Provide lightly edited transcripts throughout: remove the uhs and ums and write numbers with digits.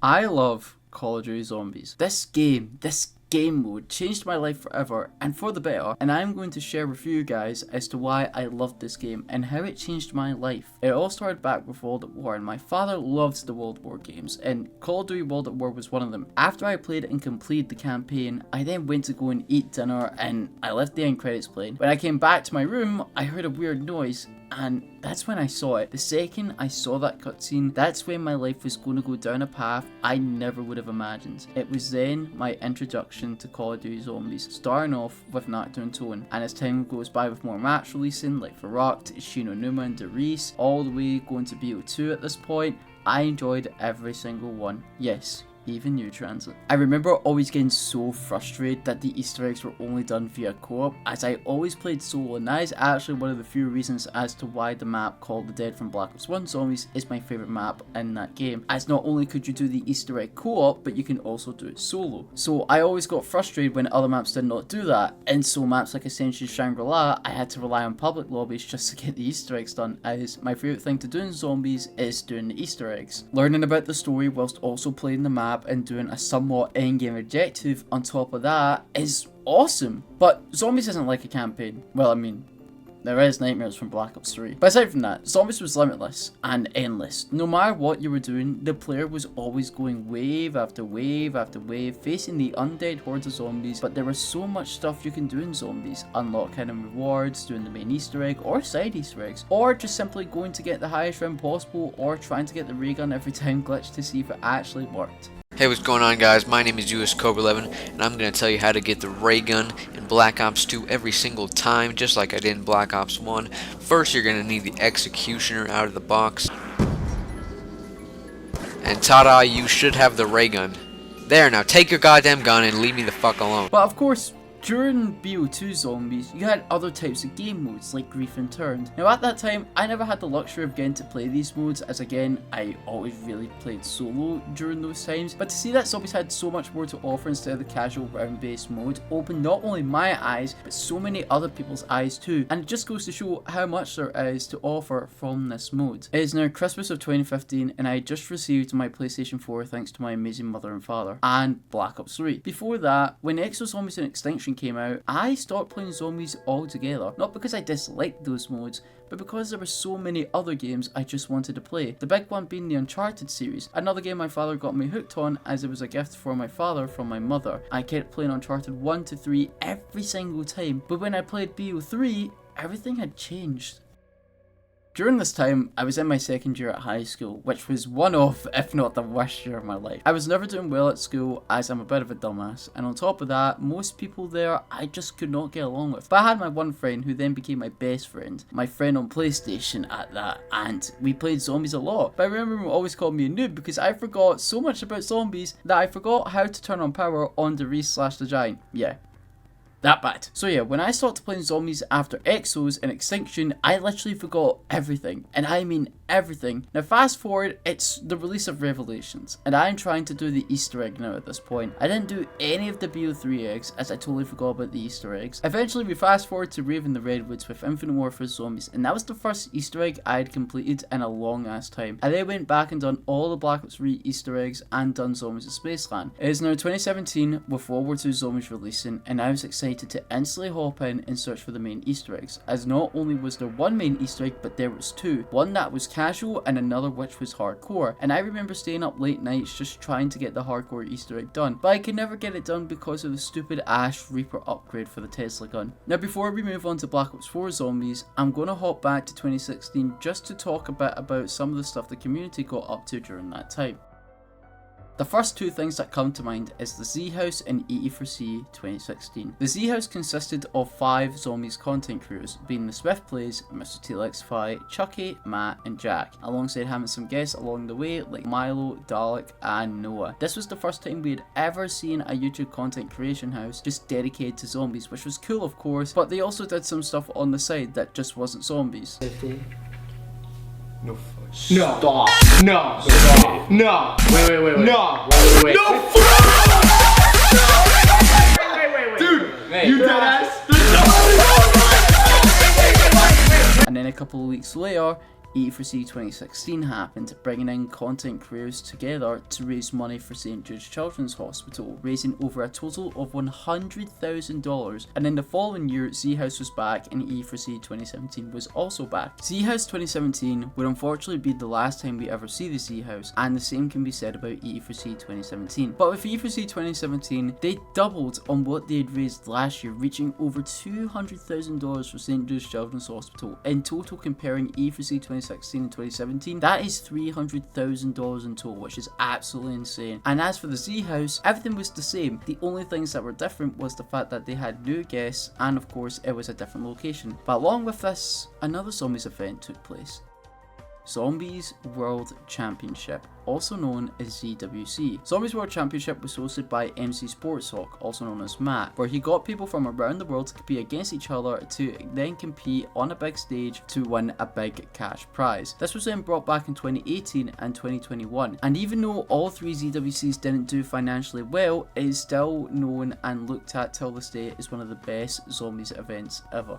I love Call of Duty Zombies. This game mode changed my life forever and for the better, and I'm going to share with you guys as to why I loved this game and how it changed my life. It all started back with World at War, and my father loves the World War games, and Call of Duty World at War was one of them. After I played and completed the campaign, I then went to go and eat dinner, and I left the end credits playing. When I came back to my room, I heard a weird noise, and that's when I saw it. The second I saw that cutscene, that's when my life was going to go down a path I never would have imagined. It was then my introduction to Call of Duty Zombies, starting off with Knockdown Tone, and as time goes by with more maps releasing like Verrucht, Shino Numa and Derice, all the way going to BO2 at this point, I enjoyed every single one. Yes, even New Transit. I remember always getting so frustrated that the Easter eggs were only done via co-op, as I always played solo, and that is actually one of the few reasons as to why the map called The Dead from Black Ops 1 Zombies is my favourite map in that game, as not only could you do the Easter egg co-op, but you can also do it solo. So I always got frustrated when other maps did not do that, and so maps like Ascension Shangri-La, I had to rely on public lobbies just to get the Easter eggs done, as my favourite thing to do in Zombies is doing the Easter eggs. Learning about the story whilst also playing the map and doing a somewhat endgame objective on top of that is awesome. But Zombies isn't like a campaign. Well, I mean, there is Nightmares from Black Ops 3. But aside from that, Zombies was limitless and endless. No matter what you were doing, the player was always going wave after wave after wave, facing the undead hordes of zombies, but there was so much stuff you can do in Zombies. Unlock hidden rewards, doing the main Easter egg, or side Easter eggs, or just simply going to get the highest round possible, or trying to get the ray gun every time glitch to see if it actually worked. Hey, what's going on, guys? My name is US Cobra 11, and I'm going to tell you how to get the ray gun in Black Ops 2 every single time, just like I did in Black Ops 1. First, you're going to need the Executioner out of the box. And ta-da, you should have the ray gun. There, now take your goddamn gun and leave me the fuck alone. But of course, during BO2 Zombies, you had other types of game modes like Grief and Turned. Now at that time, I never had the luxury of getting to play these modes, as again, I always really played solo during those times. But to see that Zombies had so much more to offer instead of the casual round-based mode opened not only my eyes, but so many other people's eyes too. And it just goes to show how much there is to offer from this mode. It is now Christmas of 2015, and I just received my PlayStation 4 thanks to my amazing mother and father, and Black Ops 3. Before that, when Exo Zombies and Extinction came out, I stopped playing Zombies altogether. Not because I disliked those modes, but because there were so many other games I just wanted to play. The big one being the Uncharted series, another game my father got me hooked on as it was a gift for my father from my mother. I kept playing Uncharted 1 to 3 every single time, but when I played BO3, everything had changed. During this time, I was in my second year at high school, which was one of, if not the worst year of my life. I was never doing well at school, as I'm a bit of a dumbass, and on top of that, most people there I just could not get along with. But I had my one friend who then became my best friend, my friend on PlayStation at that, and we played Zombies a lot. But I remember him always called me a noob because I forgot so much about Zombies that I forgot how to turn on power on Derice / the Giant. Yeah. That bad. So yeah, when I started playing Zombies after Exos and Extinction, I literally forgot everything. And I mean everything. Now fast forward, it's the release of Revelations, and I'm trying to do the Easter egg now at this point. I didn't do any of the BO3 eggs, as I totally forgot about the Easter eggs. Eventually we fast forward to Raven the Redwoods with Infinite Warfare Zombies, and that was the first Easter egg I had completed in a long ass time. I then went back and done all the Black Ops 3 Easter eggs and done Zombies at Spaceland. It is now 2017 with World War II Zombies releasing, and I was excited to instantly hop in and search for the main Easter eggs, as not only was there one main Easter egg, but there was two. One that was casual and another which was hardcore, and I remember staying up late nights just trying to get the hardcore Easter egg done, but I could never get it done because of the stupid Ash Reaper upgrade for the Tesla gun. Now before we move on to Black Ops 4 Zombies, I'm going to hop back to 2016 just to talk a bit about some of the stuff the community got up to during that time. The first two things that come to mind is the Z House and EE4C 2016. The Z House consisted of 5 Zombies content creators, being the Swift Plays, Mr. TLXFi, Chucky, Matt, and Jack, alongside having some guests along the way like Milo, Dalek, and Noah. This was the first time we had ever seen a YouTube content creation house just dedicated to zombies, which was cool of course, but they also did some stuff on the side that just wasn't zombies. 50. No fuck. No. Stop. No. Stop. No. Wait. No. Wait. No fuck. Wait. Dude, Wait. you dead ass. And then a couple of weeks later, E3C 2016 happened, bringing in content creators together to raise money for St. Jude's Children's Hospital, raising over a total of $100,000. And in the following year, Z-House was back and E3C 2017 was also back. Z-House 2017 would unfortunately be the last time we ever see the Z-House, and the same can be said about E3C 2017. But with E3C 2017, they doubled on what they had raised last year, reaching over $200,000 for St. Jude's Children's Hospital. In total, comparing E3C 2016 and 2017, that is $300,000 in total, which is absolutely insane. And as for the Z-House, everything was the same. The only things that were different was the fact that they had new guests, and of course it was a different location. But along with this, another Zombies event took place. Zombies World Championship, also known as ZWC. Zombies World Championship was hosted by MC Sports Hawk, also known as Matt, where he got people from around the world to compete against each other to then compete on a big stage to win a big cash prize. This was then brought back in 2018 and 2021, and even though all three ZWCs didn't do financially well, it is still known and looked at till this day as one of the best Zombies events ever.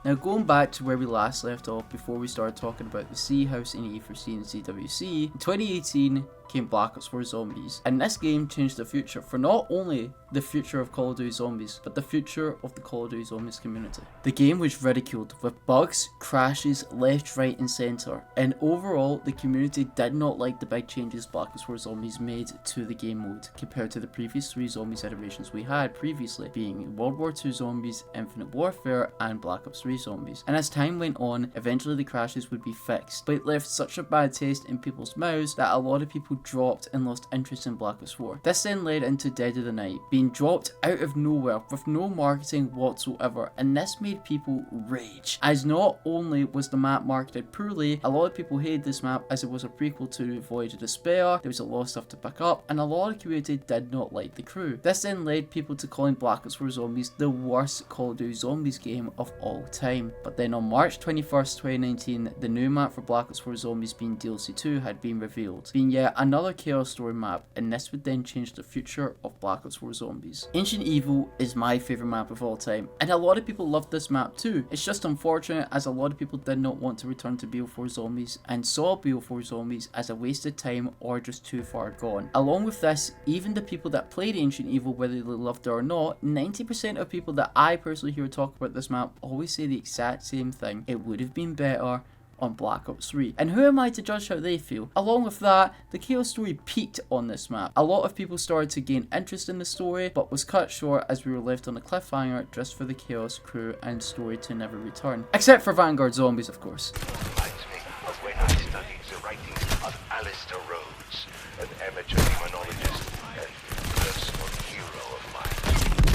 Now, going back to where we last left off before we started talking about the Z-House in E3C and ZWC, in 2018 came Black Ops 4 Zombies, and this game changed the future for not only the future of Call of Duty Zombies, but the future of the Call of Duty Zombies community. The game was ridiculed with bugs, crashes, left, right and centre, and overall the community did not like the big changes Black Ops 4 Zombies made to the game mode compared to the previous three Zombies iterations we had previously, being World War II Zombies, Infinite Warfare and Black Ops 3 Zombies. And as time went on, eventually the crashes would be fixed, but it left such a bad taste in people's mouths that a lot of people dropped and lost interest in Black Ops 4. This then led into Dead of the Night, being dropped out of nowhere with no marketing whatsoever, and this made people rage, as not only was the map marketed poorly, a lot of people hated this map as it was a prequel to Voyage of Despair, there was a lot of stuff to pick up, and a lot of the community did not like the crew. This then led people to calling Black Ops 4 Zombies the worst Call of Duty Zombies game of all time. But then on March 21st, 2019, the new map for Black Ops 4 Zombies being DLC 2 had been revealed, being yet another Chaos Story map, and this would then change the future of Black Ops 4 Zombies. Ancient Evil is my favourite map of all time, and a lot of people loved this map too. It's just unfortunate as a lot of people did not want to return to BO4 Zombies and saw BO4 Zombies as a wasted time or just too far gone. Along with this, even the people that played Ancient Evil, whether they loved it or not, 90% of people that I personally hear talk about this map always say the exact same thing: it would have been better on Black Ops 3. And who am I to judge how they feel? Along with that, the Chaos story peaked on this map. A lot of people started to gain interest in the story, but was cut short as we were left on a cliffhanger just for the Chaos crew and story to never return. Except for Vanguard Zombies, of course. Reminds me of when I studied the writings of Alistair Rhodes, an amateur demonologist and personal hero of mine.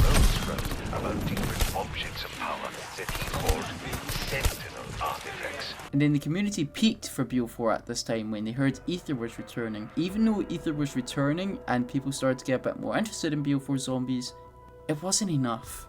Rhodes wrote about different objects of power that he called sentinel artifacts. And then the community peaked for BO4 at this time when they heard Ether was returning. Even though Ether was returning and people started to get a bit more interested in BO4 Zombies, it wasn't enough.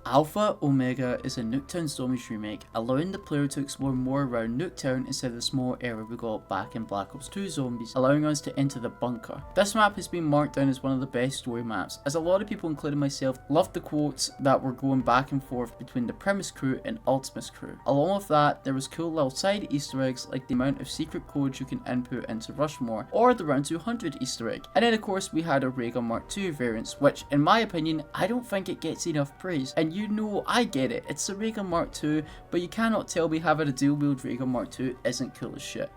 Alpha Omega is a Nuketown Zombies remake, allowing the player to explore more around Nuketown instead of the small area we got back in Black Ops 2 Zombies, allowing us to enter the bunker. This map has been marked down as one of the best story maps, as a lot of people, including myself, loved the quotes that were going back and forth between the Premise crew and Ultimus crew. Along with that, there was cool little side Easter eggs like the amount of secret codes you can input into Rushmore, or the round 200 Easter egg. And then of course we had a Raygun Mark II variants, which in my opinion, I don't think it gets enough praise. And you know, I get it, it's a Raygun Mark II, but you cannot tell me having a dual wield Raygun Mark II isn't cool as shit.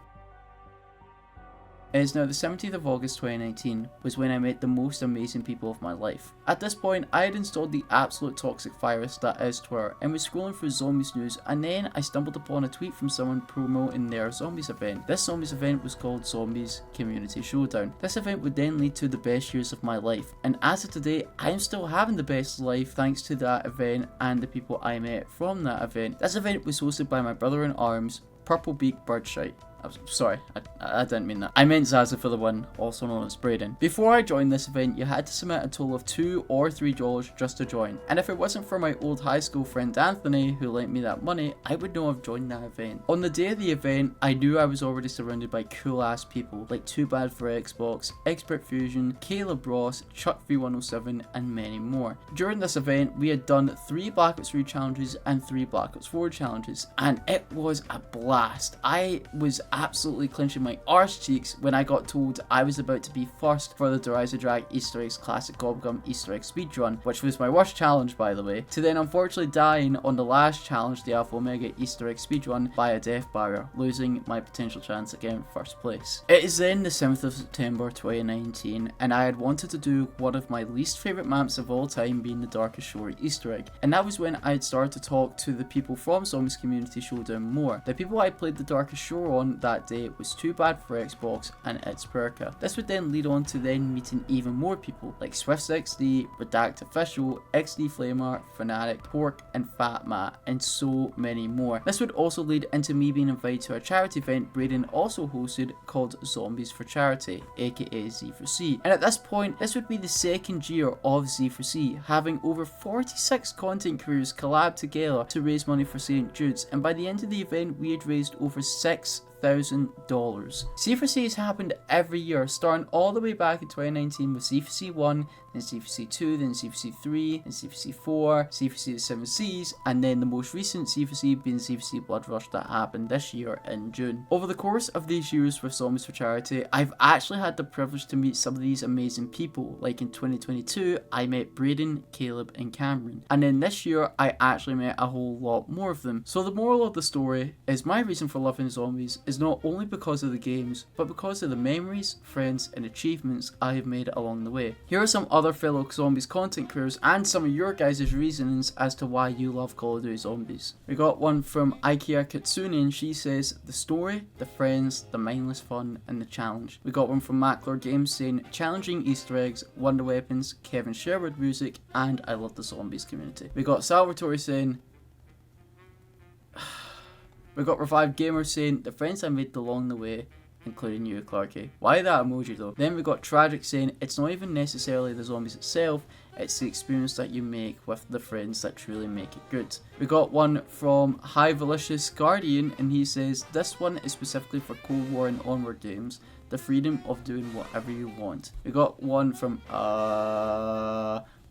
It is now the 17th of August 2019 was when I met the most amazing people of my life. At this point, I had installed the absolute toxic virus that is Twitter and was scrolling through Zombies news, and then I stumbled upon a tweet from someone promoting their Zombies event. This Zombies event was called Zombies Community Showdown. This event would then lead to the best years of my life, and as of today, I am still having the best life thanks to that event and the people I met from that event. This event was hosted by my brother in arms, Purple Beak Birdshite. Sorry, I didn't mean that. I meant Zaza for the win, also known as Braden. Before I joined this event, you had to submit a total of $2 or $3 just to join. And if it wasn't for my old high school friend Anthony, who lent me that money, I would not have joined that event. On the day of the event, I knew I was already surrounded by cool ass people like Too Bad for Xbox, Expert Fusion, Caleb Ross, Chuck V107, and many more. During this event, we had done 3 Black Ops 3 challenges and 3 Black Ops 4 challenges, and it was a blast. I was absolutely clenching my arse cheeks when I got told I was about to be first for the Deriza Drag Easter Eggs Classic Gobblegum Easter Egg Speedrun, which was my worst challenge by the way, to then unfortunately dying on the last challenge, the Alpha Omega Easter Egg Speedrun, by a death barrier, losing my potential chance at getting first place. It is then the 7th of September 2019, and I had wanted to do one of my least favourite maps of all time, being the Darkest Shore Easter Egg, and that was when I had started to talk to the people from Zombies Community Showdown more. The people I played the Darkest Shore on that day was Too Bad for Xbox and It's Perka. This would then lead on to then meeting even more people like Swift60, Redact Official, XD Flamer, Fnatic, Pork, and Fat Matt, and so many more. This would also lead into me being invited to a charity event Braden also hosted called Zombies for Charity, aka Z4C. And at this point, this would be the second year of Z4C, having over 46 content creators collab together to raise money for St. Jude's, and by the end of the event, we had raised over $6,000. Z4C has happened every year, starting all the way back in 2019 with Z4C 1, then Z4C 2, then Z4C 3, then Z4C 4, Z4C the 7 Seas, and then the most recent Z4C being Z4C Blood Rush that happened this year in June. Over the course of these years with Zombies for Charity, I've actually had the privilege to meet some of these amazing people. Like in 2022, I met Braden, Caleb, and Cameron. And then this year, I actually met a whole lot more of them. So the moral of the story is my reason for loving zombies is not only because of the games, but because of the memories, friends, and achievements I have made along the way. Here are some other fellow Zombies content creators and some of your guys' reasonings as to why you love Call of Duty Zombies. We got one from Ikea Kitsune, and she says, the story, the friends, the mindless fun, and the challenge. We got one from Maclor Games saying, challenging Easter eggs, wonder weapons, Kevin Sherwood music, and I love the Zombies community. We got Salvatore saying, we got Revived Gamer saying, the friends I made along the way, including you, Clarky. Why that emoji though? Then we got Tragic saying, it's not even necessarily the zombies itself, it's the experience that you make with the friends that truly make it good. We got one from High Valicious Guardian, and he says, this one is specifically for Cold War and onward games, the freedom of doing whatever you want. We got one from,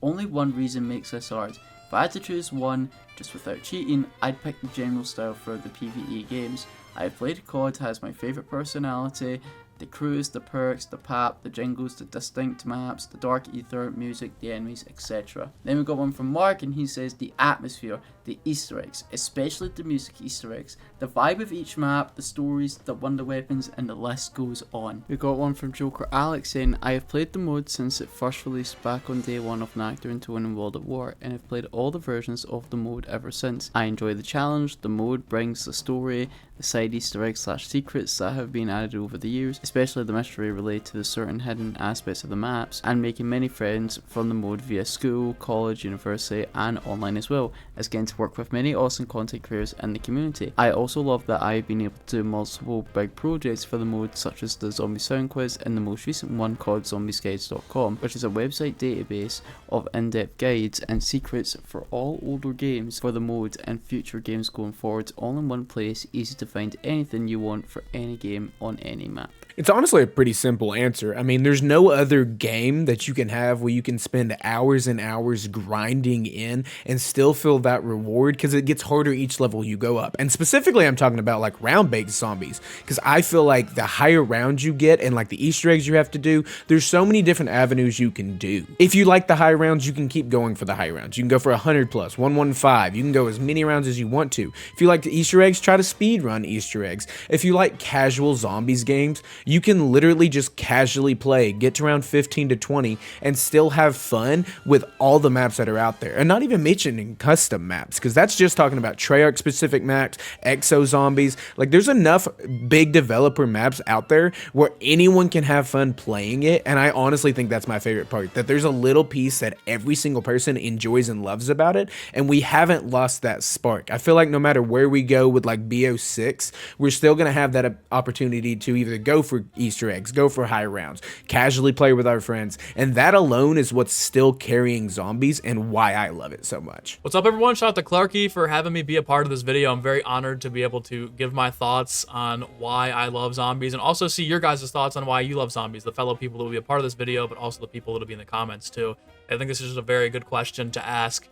only one reason makes this hard. If I had to choose one, just without cheating, I'd pick the general style for the PvE games. I've played COD, has my favourite personality, the crews, the perks, the pap, the jingles, the distinct maps, the dark ether, music, the enemies, etc. Then we got one from Mark, and he says the atmosphere, the Easter eggs, especially the music Easter eggs, the vibe of each map, the stories, the wonder weapons, and the list goes on. We got one from Joker Alex saying, I have played the mode since it first released back on day 1 of Nactor into winning World at War, and have played all the versions of the mode ever since. I enjoy the challenge, the mode brings the story, the side Easter eggs / secrets that have been added over the years, especially the mystery related to the certain hidden aspects of the maps, and making many friends from the mode via school, college, university, and online as well, as getting to work with many awesome content creators in the community. I also love that I've been able to do multiple big projects for the mode, such as the Zombie Sound Quiz and the most recent one called zombiesguides.com, which is a website database of in-depth guides and secrets for all older games for the mode and future games going forward, all in one place, easy to find anything you want for any game on any map. It's honestly a pretty simple answer. I mean, there's no other game that you can have where you can spend hours and hours grinding in and still feel that reward, because it gets harder each level you go up. And specifically, I'm talking about like round-based zombies, because I feel like the higher rounds you get and like the Easter eggs you have to do, there's so many different avenues you can do. If you like the high rounds, you can keep going for the high rounds. You can go for 100 plus, 115. You can go as many rounds as you want to. If you like the Easter eggs, try to speed run Easter eggs. If you like casual zombies games, You can literally just casually play, get to around 15 to 20, and still have fun with all the maps that are out there. And not even mentioning custom maps, because that's just talking about Treyarch specific maps, Exo Zombies. Like, there's enough big developer maps out there where anyone can have fun playing it. And I honestly think that's my favorite part, that there's a little piece that every single person enjoys and loves about it, and we haven't lost that spark. I feel like no matter where we go with like BO6, we're still going to have that opportunity to either go for Easter eggs, go for high rounds, casually play with our friends, and that alone is what's still carrying Zombies and why I love it so much. What's up, everyone? Shout out to Clarky for having me be a part of this video. I'm very honored to be able to give my thoughts on why I love Zombies, and also see your guys' thoughts on why you love Zombies, the fellow people that will be a part of this video, but also the people that will be in the comments too. I think this is just a very good question to ask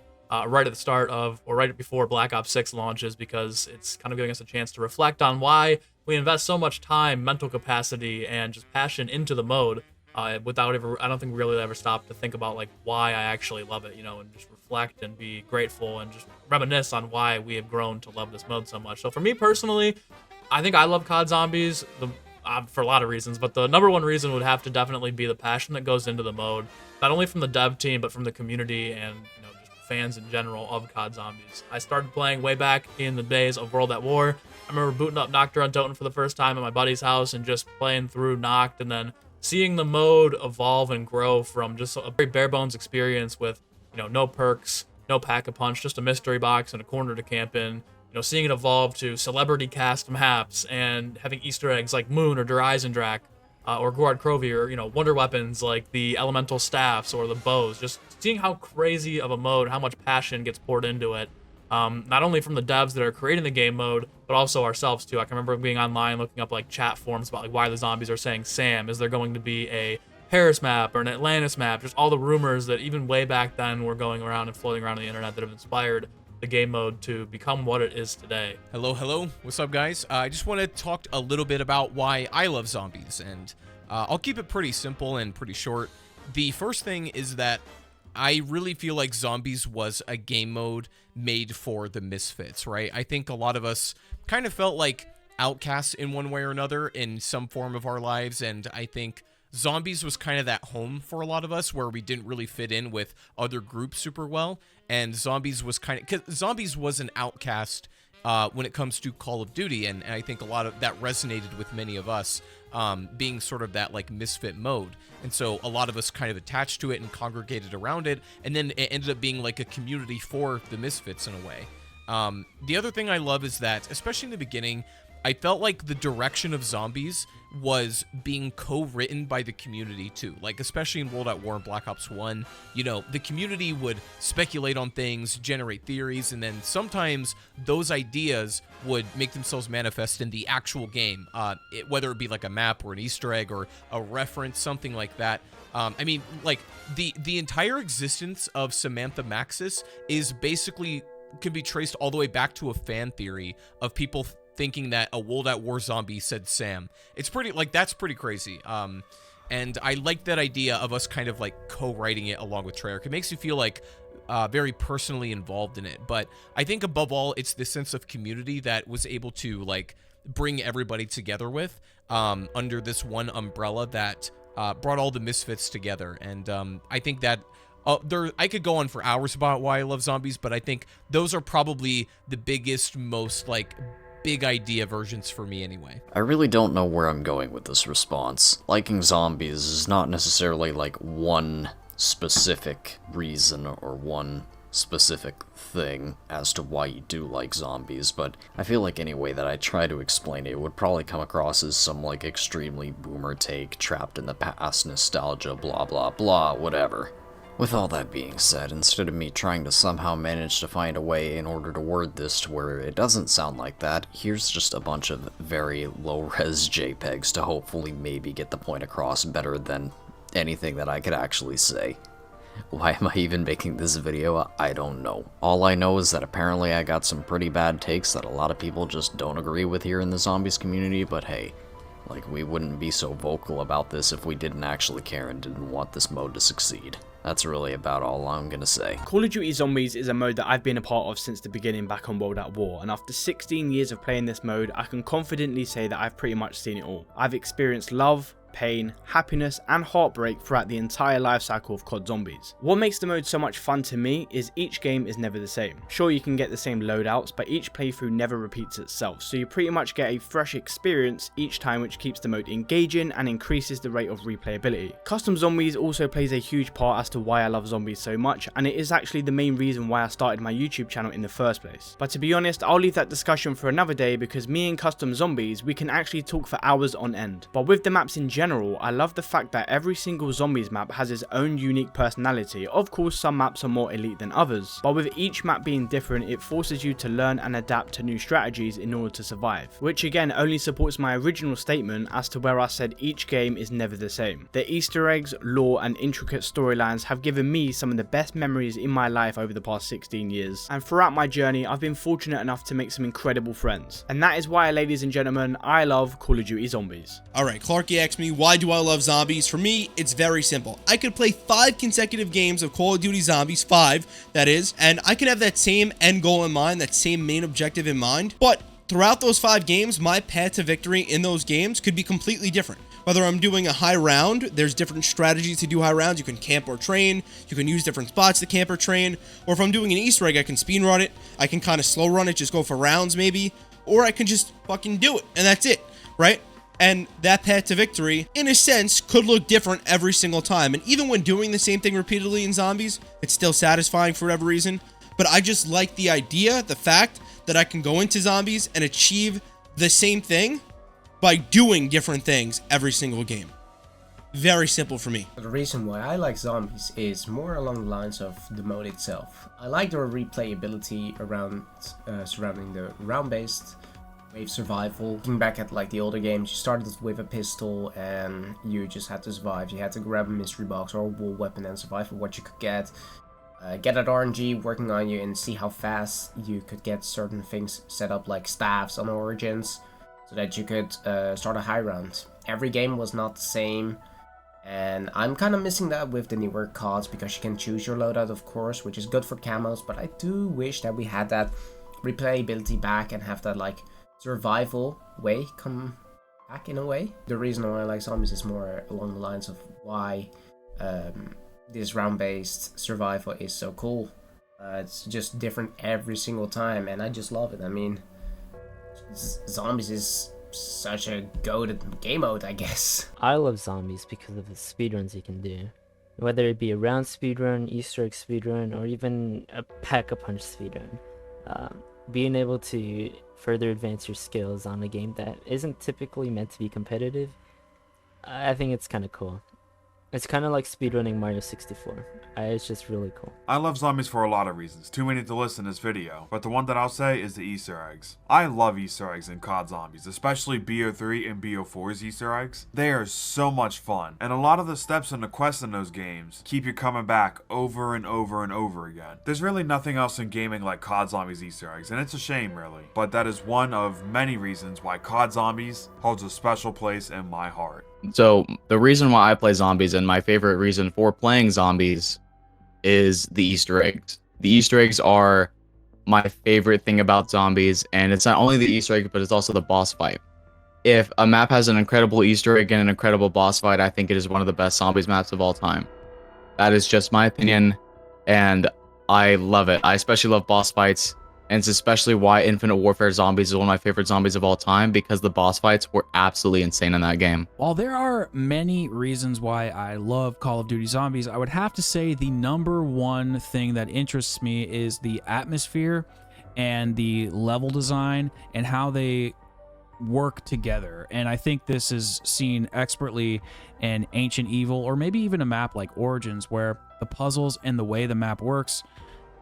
right at the start of, or right before Black Ops 6 launches, because it's kind of giving us a chance to reflect on why we invest so much time, mental capacity, and just passion into the mode without ever, I don't think we really ever stop to think about like why I actually love it, you know, and just reflect and be grateful and just reminisce on why we have grown to love this mode so much. So for me personally, I think I love COD Zombies for a lot of reasons, but the number one reason would have to definitely be the passion that goes into the mode, not only from the dev team, but from the community and, you know, just fans in general of COD Zombies. I started playing way back in the days of World at War. I remember booting up Nocturne Toten for the first time at my buddy's house and just playing through Noct, and then seeing the mode evolve and grow from just a very bare bones experience with, you know, no perks, no pack-a-punch, just a mystery box and a corner to camp in. You know, seeing it evolve to celebrity cast maps and having Easter eggs like Moon or Der Eisendrak or Gorod Krovi, or, you know, wonder weapons like the elemental staffs or the bows. Just seeing how crazy of a mode, how much passion gets poured into it. Not only from the devs that are creating the game mode, but also ourselves too. I can remember being online looking up like chat forums about like why the zombies are saying Sam. Is there going to be a Paris map or an Atlantis map? Just all the rumors that even way back then were going around and floating around the internet that have inspired the game mode to become what it is today. Hello, what's up, guys? I just want to talk a little bit about why I love Zombies, and I'll keep it pretty simple and pretty short. The first thing is that I really feel like Zombies was a game mode made for the misfits, right? I think a lot of us kind of felt like outcasts in one way or another in some form of our lives, and I think Zombies was kind of that home for a lot of us where we didn't really fit in with other groups super well, and Zombies was kind of, because Zombies was an outcast when it comes to Call of Duty, and I think a lot of that resonated with many of us, being sort of that like misfit mode. And so a lot of us kind of attached to it and congregated around it, and then it ended up being like a community for the misfits in a way. The other thing I love is that, especially in the beginning, I felt like the direction of Zombies was being co-written by the community too. Like, especially in World at War and Black Ops 1, you know, the community would speculate on things, generate theories, and then sometimes those ideas would make themselves manifest in the actual game, whether it be like a map or an Easter egg or a reference, something like that. I mean, like, the entire existence of Samantha Maxis is basically, can be traced all the way back to a fan theory of people thinking that a World at War zombie said Sam. It's pretty, like, that's pretty crazy. And I like that idea of us kind of like co-writing it along with Treyarch. It makes you feel like very personally involved in it. But I think above all, it's the sense of community that was able to like bring everybody together with under this one umbrella that brought all the misfits together. And I think that I could go on for hours about why I love Zombies, but I think those are probably the biggest, most like big idea versions for me anyway. I really don't know where I'm going with this response. Liking Zombies is not necessarily like one specific reason or one specific thing as to why you do like Zombies, but I feel like any way that I try to explain it would probably come across as some like extremely boomer take, trapped in the past nostalgia, blah blah blah, whatever. With all that being said, instead of me trying to somehow manage to find a way in order to word this to where it doesn't sound like that, here's just a bunch of very low-res JPEGs to hopefully maybe get the point across better than anything that I could actually say. Why am I even making this video? I don't know. All I know is that apparently I got some pretty bad takes that a lot of people just don't agree with here in the Zombies community, but hey, like, we wouldn't be so vocal about this if we didn't actually care and didn't want this mode to succeed. That's really about all I'm gonna say. Call of Duty Zombies is a mode that I've been a part of since the beginning back on World at War, and after 16 years of playing this mode, I can confidently say that I've pretty much seen it all. I've experienced love, pain, happiness, and heartbreak throughout the entire life cycle of COD Zombies. What makes the mode so much fun to me is each game is never the same. Sure, you can get the same loadouts, but each playthrough never repeats itself, so you pretty much get a fresh experience each time, which keeps the mode engaging and increases the rate of replayability. Custom Zombies also plays a huge part as to why I love zombies so much, and it is actually the main reason why I started my YouTube channel in the first place. But to be honest, I'll leave that discussion for another day, because me and Custom Zombies, we can actually talk for hours on end. But with the maps in general, I love the fact that every single Zombies map has its own unique personality. Of course, some maps are more elite than others, but with each map being different, it forces you to learn and adapt to new strategies in order to survive, which again only supports my original statement as to where I said each game is never the same. The Easter eggs, lore, and intricate storylines have given me some of the best memories in my life over the past 16 years, and throughout my journey, I've been fortunate enough to make some incredible friends, and that is why, ladies and gentlemen, I love Call of Duty Zombies. Alright, Clarky asked me, why do I love zombies? For me, it's very simple. I could play 5 consecutive games of Call of Duty Zombies, 5 that is, and I could have that same end goal in mind, that same main objective in mind, but throughout those 5 games, my path to victory in those games could be completely different. Whether I'm doing a high round, there's different strategies to do high rounds. You can camp or train, you can use different spots to camp or train, or if I'm doing an Easter egg, I can speed run it, I can kind of slow run it, just go for rounds maybe, or I can just fucking do it, and that's it, right? And that path to victory, in a sense, could look different every single time. And even when doing the same thing repeatedly in Zombies, it's still satisfying for whatever reason. But I just like the idea, the fact that I can go into Zombies and achieve the same thing by doing different things every single game. Very simple for me. The reason why I like Zombies is more along the lines of the mode itself. I like the replayability around surrounding the round-based wave survival. Looking back at like the older games, you started with a pistol and you just had to survive. You had to grab a mystery box or a wall weapon and survive for what you could get that RNG working on you and see how fast you could get certain things set up, like staffs on Origins, so that you could start a high round. Every game was not the same, and I'm kind of missing that with the newer CODs, because you can choose your loadout, of course, which is good for camos, but I do wish that we had that replayability back and have that like survival way come back in a way. The reason why I like Zombies is more along the lines of why this round-based survival is so cool. It's just different every single time, and I just love it. I mean, Zombies is such a goated game mode, I guess. I love Zombies because of the speedruns you can do. Whether it be a round speedrun, Easter egg speedrun, or even a pack-a-punch speedrun. Being able to further advance your skills on a game that isn't typically meant to be competitive, I think it's kind of cool. It's kind of like speedrunning Mario 64. It's just really cool. I love Zombies for a lot of reasons, too many to list in this video, but the one that I'll say is the Easter eggs. I love Easter eggs in COD Zombies, especially BO3 and BO4's Easter eggs. They are so much fun, and a lot of the steps in the quests in those games keep you coming back over and over and over again. There's really nothing else in gaming like COD Zombies Easter eggs, and it's a shame really, but that is one of many reasons why COD Zombies holds a special place in my heart. So the reason why I play Zombies, and my favorite reason for playing Zombies, is the Easter eggs. The Easter eggs are my favorite thing about Zombies, and it's not only the Easter egg, but it's also the boss fight. If a map has an incredible Easter egg and an incredible boss fight, I think it is one of the best Zombies maps of all time. That is just my opinion, and I love it. I especially love boss fights, and it's especially why Infinite Warfare Zombies is one of my favorite Zombies of all time, because the boss fights were absolutely insane in that game. While there are many reasons why I love Call of Duty Zombies, I would have to say the #1 thing that interests me is the atmosphere and the level design and how they work together. And I think this is seen expertly in Ancient Evil, or maybe even a map like Origins, where the puzzles and the way the map works,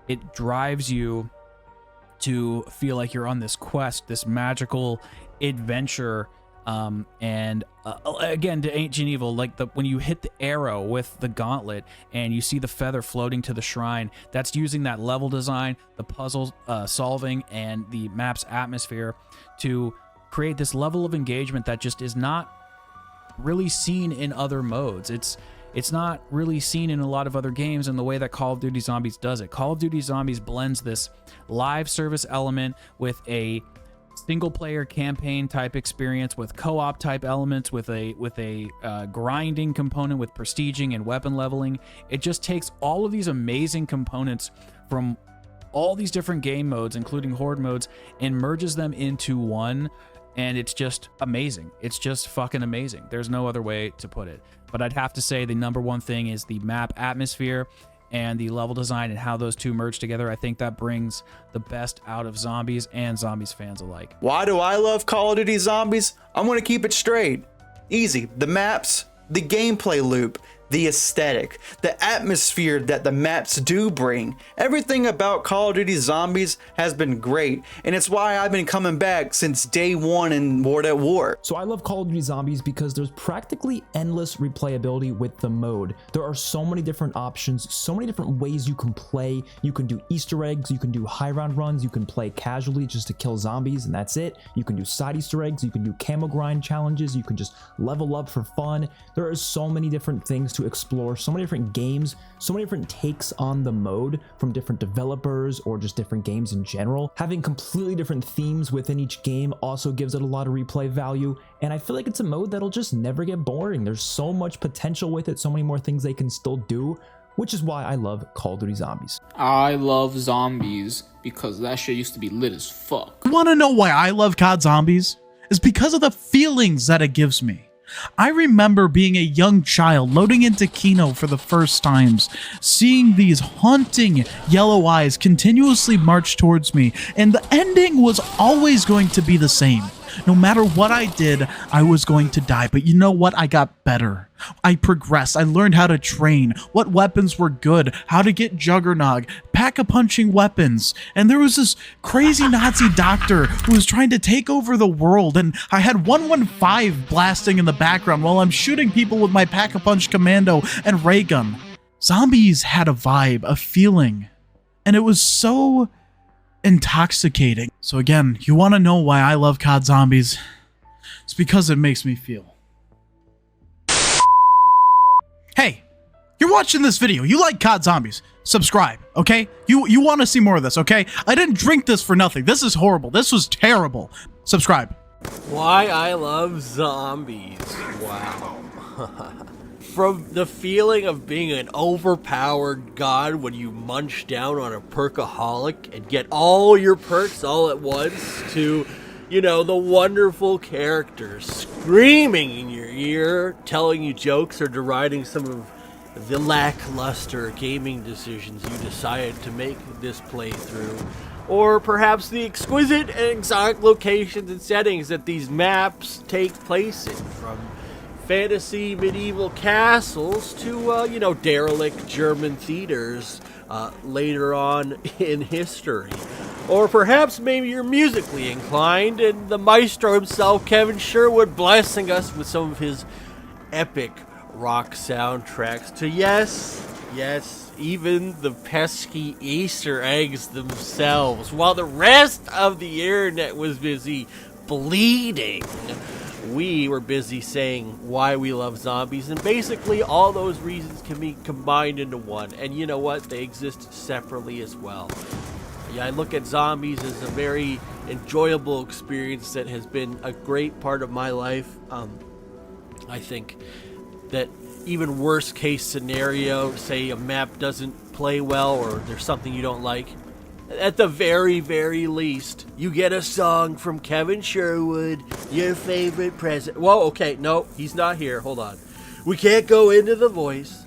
it drives you to feel like you're on this quest, this magical adventure. And again, to Ancient Evil, like when you hit the arrow with the gauntlet and you see the feather floating to the shrine, that's using that level design, the puzzle solving, and the map's atmosphere to create this level of engagement that just is not really seen in other modes. It's not really seen in a lot of other games in the way that Call of Duty Zombies does it. Call of Duty Zombies blends this live service element with a single-player campaign type experience, with co-op type elements, with a grinding component, with prestiging and weapon leveling. It just takes all of these amazing components from all these different game modes, including horde modes, and merges them into one, and it's just amazing. It's just fucking amazing. There's no other way to put it. But I'd have to say the number one thing is the map atmosphere and the level design and how those two merge together. I think that brings the best out of Zombies and Zombies fans alike. Why do I love Call of Duty Zombies? I'm gonna keep it straight. Easy. The maps, the gameplay loop, the aesthetic, the atmosphere that the maps do bring. Everything about Call of Duty Zombies has been great, and it's why I've been coming back since day one in World at War. So I love Call of Duty Zombies because there's practically endless replayability with the mode. There are so many different options, so many different ways you can play. You can do Easter eggs, you can do high round runs, you can play casually just to kill zombies and that's it. You can do side Easter eggs, you can do camo grind challenges, you can just level up for fun. There are so many different things to explore, so many different games, so many different takes on the mode from different developers or just different games in general. Having completely different themes within each game also gives it a lot of replay value, and I feel like it's a mode that'll just never get boring. There's so much potential with it, so many more things they can still do, which is why I love Call of Duty Zombies. I love Zombies because that shit used to be lit as fuck. You want to know why I love COD Zombies? It's because of the feelings that it gives me. I remember being a young child loading into Kino for the first times, seeing these haunting yellow eyes continuously march towards me, and the ending was always going to be the same. No matter what I did, I was going to die. But you know what? I got better. I progressed. I learned how to train, what weapons were good, how to get Juggernog, pack-a-punching weapons. And there was this crazy Nazi doctor who was trying to take over the world, and I had 115 blasting in the background while I'm shooting people with my pack-a-punch commando and ray gun. Zombies had a vibe, a feeling, and it was so intoxicating. So again, you want to know why I love COD Zombies? It's because it makes me feel. Hey, you're watching this video, you like COD Zombies, subscribe, okay? You want to see more of this, okay? I didn't drink this for nothing. This is horrible. This was terrible. Subscribe. Why I love zombies. Wow. From the feeling of being an overpowered god when you munch down on a perkaholic and get all your perks all at once, to, you know, the wonderful characters screaming in your ear, telling you jokes or deriding some of the lackluster gaming decisions you decided to make this playthrough. Or perhaps the exquisite and exotic locations and settings that these maps take place in, from fantasy medieval castles to, you know, derelict German theaters later on in history. Or perhaps maybe you're musically inclined and the maestro himself, Kevin Sherwood, blessing us with some of his epic rock soundtracks to, yes, even the pesky Easter eggs themselves. While the rest of the internet was busy bleeding, we were busy saying why we love zombies, and basically all those reasons can be combined into one. And you know what? They exist separately as well. Yeah, I look at zombies as a very enjoyable experience that has been a great part of my life. I think that even worst case scenario, say a map doesn't play well or there's something you don't like, at the very, very least, you get a song from Kevin Sherwood, your favorite president. Whoa, okay, no, he's not here. Hold on. We can't go into the voice.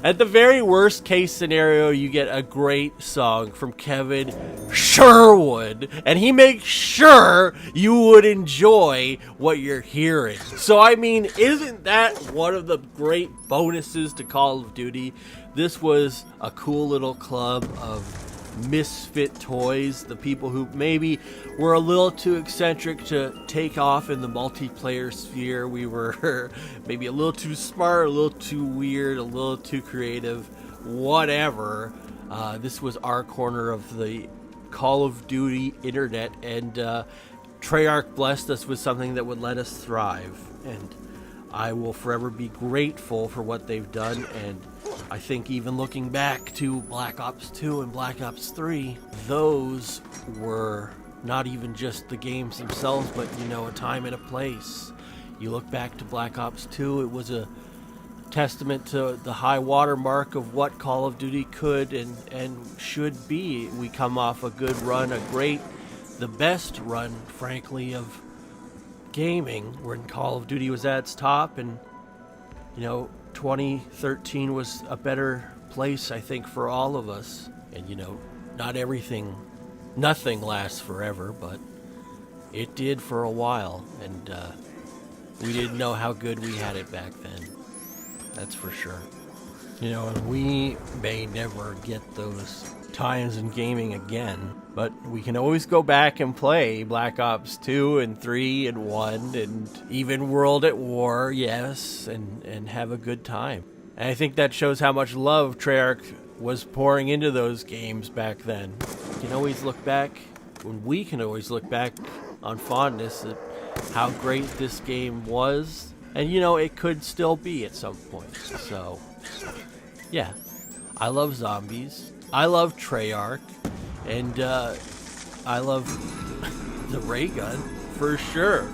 At the very worst case scenario, you get a great song from Kevin Sherwood, and he makes sure you would enjoy what you're hearing. So, I mean, isn't that one of the great bonuses to Call of Duty? This was a cool little club of misfit toys, the people who maybe were a little too eccentric to take off in the multiplayer sphere. We were maybe a little too smart, a little too weird, a little too creative, whatever. This was our corner of the Call of Duty internet, and Treyarch blessed us with something that would let us thrive. And I will forever be grateful for what they've done, and I think even looking back to Black Ops 2 and Black Ops 3, those were not even just the games themselves, but, you know, a time and a place. You look back to Black Ops 2, it was a testament to the high water mark of what Call of Duty could and should be. We come off a good run, the best run, frankly, of gaming, when Call of Duty was at its top, and, you know, 2013 was a better place, I think, for all of us. And, you know, nothing lasts forever, but it did for a while, and we didn't know how good we had it back then. That's for sure. You know, and we may never get those times in gaming again, but we can always go back and play Black Ops 2 and 3 and 1 and even World at War, yes, and have a good time. And I think that shows how much love Treyarch was pouring into those games back then. You can always look back, we can always look back on fondness at how great this game was, and, you know, it could still be at some point. So, yeah, I love zombies. I love Treyarch, and I love the ray gun for sure,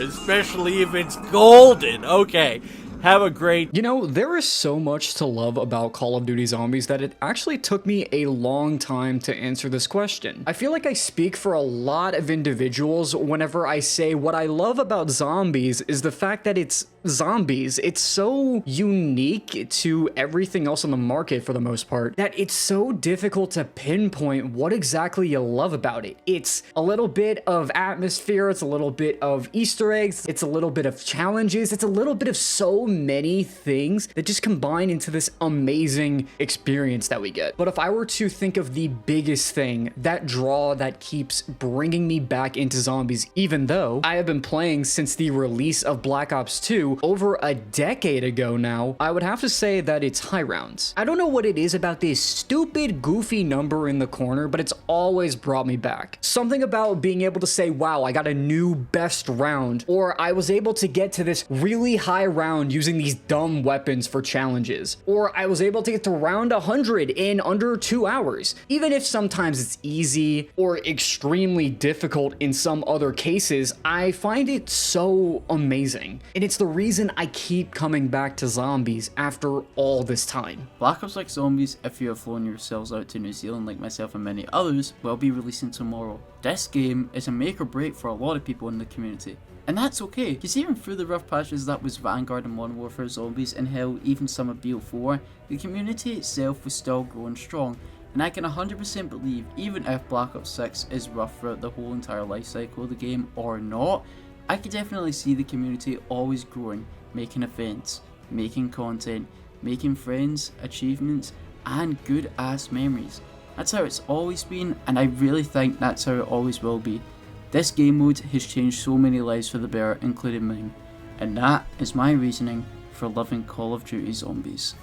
especially if it's golden. Okay, have a great... You know, there is so much to love about Call of Duty Zombies that it actually took me a long time to answer this question. I feel like I speak for a lot of individuals whenever I say what I love about zombies is the fact that it's zombies. It's so unique to everything else on the market for the most part that it's so difficult to pinpoint what exactly you love about it. It's a little bit of atmosphere, it's a little bit of Easter eggs, it's a little bit of challenges, it's a little bit of so many things that just combine into this amazing experience that we get. But if I were to think of the biggest thing, that draw that keeps bringing me back into zombies, even though I have been playing since the release of Black Ops 2 over a decade ago now, I would have to say that it's high rounds. I don't know what it is about this stupid, goofy number in the corner, but it's always brought me back. Something about being able to say, wow, I got a new best round, or I was able to get to this really high round using these dumb weapons for challenges, or I was able to get to round 100 in under 2 hours. Even if sometimes it's easy or extremely difficult in some other cases, I find it so amazing. And it's the reason I keep coming back to zombies after all this time. Black Ops 6 Zombies, if you have flown yourselves out to New Zealand like myself and many others, will be releasing tomorrow. This game is a make or break for a lot of people in the community. And that's okay, because even through the rough patches that was Vanguard and Modern Warfare Zombies, and hell, even some of BO4, the community itself was still growing strong. And I can 100% believe, even if Black Ops 6 is rough throughout the whole entire life cycle of the game or not, I could definitely see the community always growing, making events, making content, making friends, achievements, and good ass memories. That's how it's always been, and I really think that's how it always will be. This game mode has changed so many lives for the better, including mine, and that is my reasoning for loving Call of Duty Zombies.